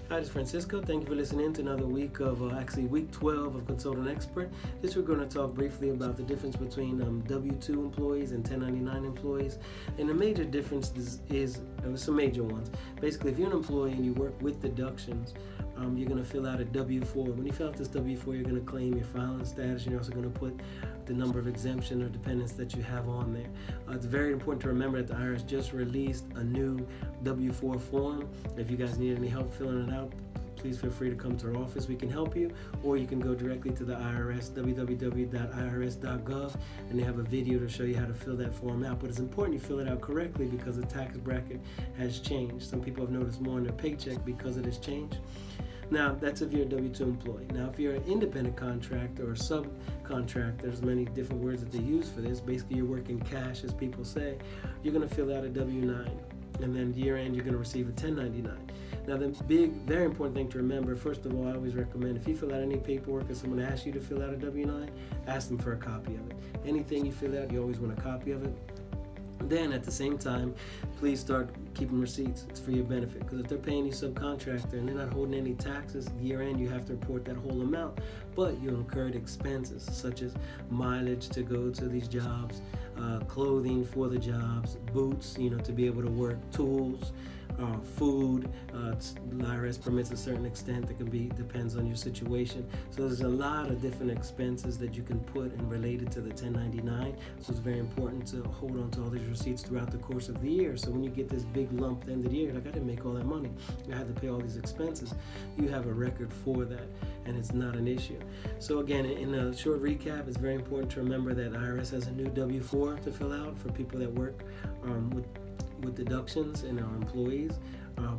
Hi, this is Francisco. Thank you for listening to another week of, week 12 of Consultant Expert. This we're going to talk briefly about the difference between W-2 employees and 1099 employees. And the major difference is some major ones. Basically, if you're an employee and you work with deductions, you're going to fill out a W-4. When you fill out this W-4, you're going to claim your filing status, and you're also going to put the number of exemption or dependents that you have on there. It's very important to remember that the IRS just released a new W-4 form. If you guys need any help filling it out, please feel free to come to our office. We can help you, or you can go directly to the IRS, www.irs.gov, and they have a video to show you how to fill that form out. But it's important you fill it out correctly because the tax bracket has changed. Some people have noticed more on their paycheck because of this change. Now, that's if you're a W-2 employee. Now, if you're an independent contractor or subcontractor, there's many different words that they use for this. Basically, you're working cash, as people say. You're going to fill out a W-9, and then year-end, you're going to receive a 1099. Now, the very important thing to remember, first of all, I always recommend if you fill out any paperwork or someone asks you to fill out a W-9, ask them for a copy of it. Anything you fill out, you always want a copy of it. Then at the same time, please start keeping receipts. It's for your benefit, because if they're paying you subcontractor and they're not holding any taxes, year end you have to report that whole amount, but you incurred expenses such as mileage to go to these jobs, clothing for the jobs, boots, to be able to work, tools, food. The IRS permits a certain extent. That depends on your situation. So there's a lot of different expenses that you can put and related to the 1099. So it's very important to hold on to all these receipts throughout the course of the year. So when you get this big lump at the end of the year, like I didn't make all that money, I had to pay all these expenses, you have a record for that, and it's not an issue. So again, in a short recap, it's very important to remember that IRS has a new W-4 to fill out for people that work with deductions and our employees.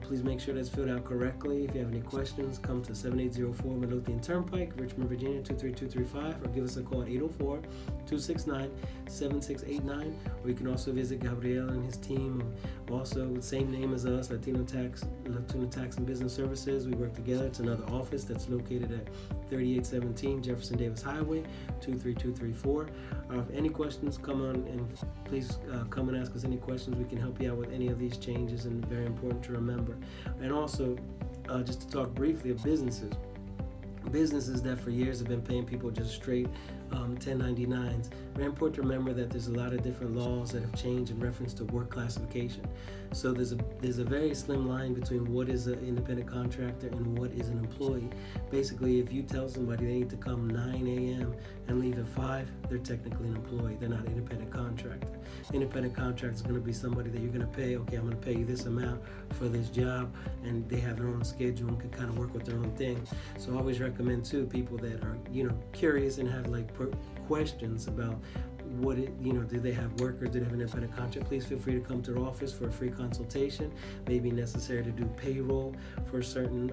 Please make sure that's filled out correctly. If you have any questions, come to 7804 Midlothian Turnpike, Richmond, Virginia 23235, or give us a call at 804-269-7689. Or you can also visit Gabriel and his team, also the same name as us, Latino Tax and Business Services. We work together. It's another office that's located at 3817 Jefferson Davis Highway, 23234. Any questions, come on and please come and ask us any questions. We can help you out with any of these changes, and very important to remember. And also, just to talk briefly of businesses that for years have been paying people just straight 1099s. Very important to remember that there's a lot of different laws that have changed in reference to work classification. So there's a very slim line between what is an independent contractor and what is an employee. Basically, if you tell somebody they need to come 9 a.m. and leave at 5, they're technically an employee. They're not an independent contractor. Independent contractor is going to be somebody that you're going to pay, okay, I'm going to pay you this amount for this job, and they have their own schedule and can kind of work with their own thing. So I always recommend too, people that are curious and have questions about do they have workers, do they have an independent contract, please feel free to come to our office for a free consultation. May be necessary to do payroll for certain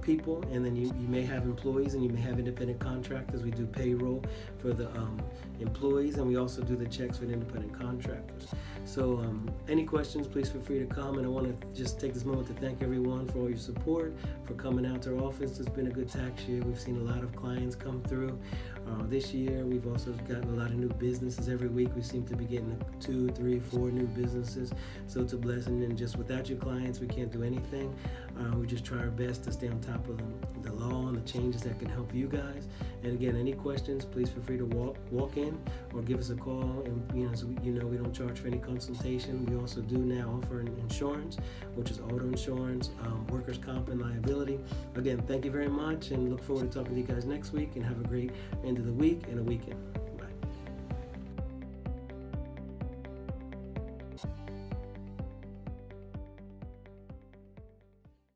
people, and then you may have employees and you may have independent contractors. We do payroll for the employees, and we also do the checks for the independent contractors. So any questions, please feel free to come, and I want to just take this moment to thank everyone for all your support, for coming out to our office. It's been a good tax year. We've seen a lot of clients come through. This year, we've also gotten a lot of new businesses. Every week, we seem to be getting 2, 3, 4 new businesses. So it's a blessing, and just without your clients, we can't do anything. We just try our best to stay on top of the law and the changes that can help you guys. And again, any questions, please feel free to walk in or give us a call. And as we don't charge for any consultation. We also do now offer insurance, which is auto insurance, workers' comp, and liability. Again, thank you very much, and look forward to talking to you guys next week, and have a great end of the week and a weekend.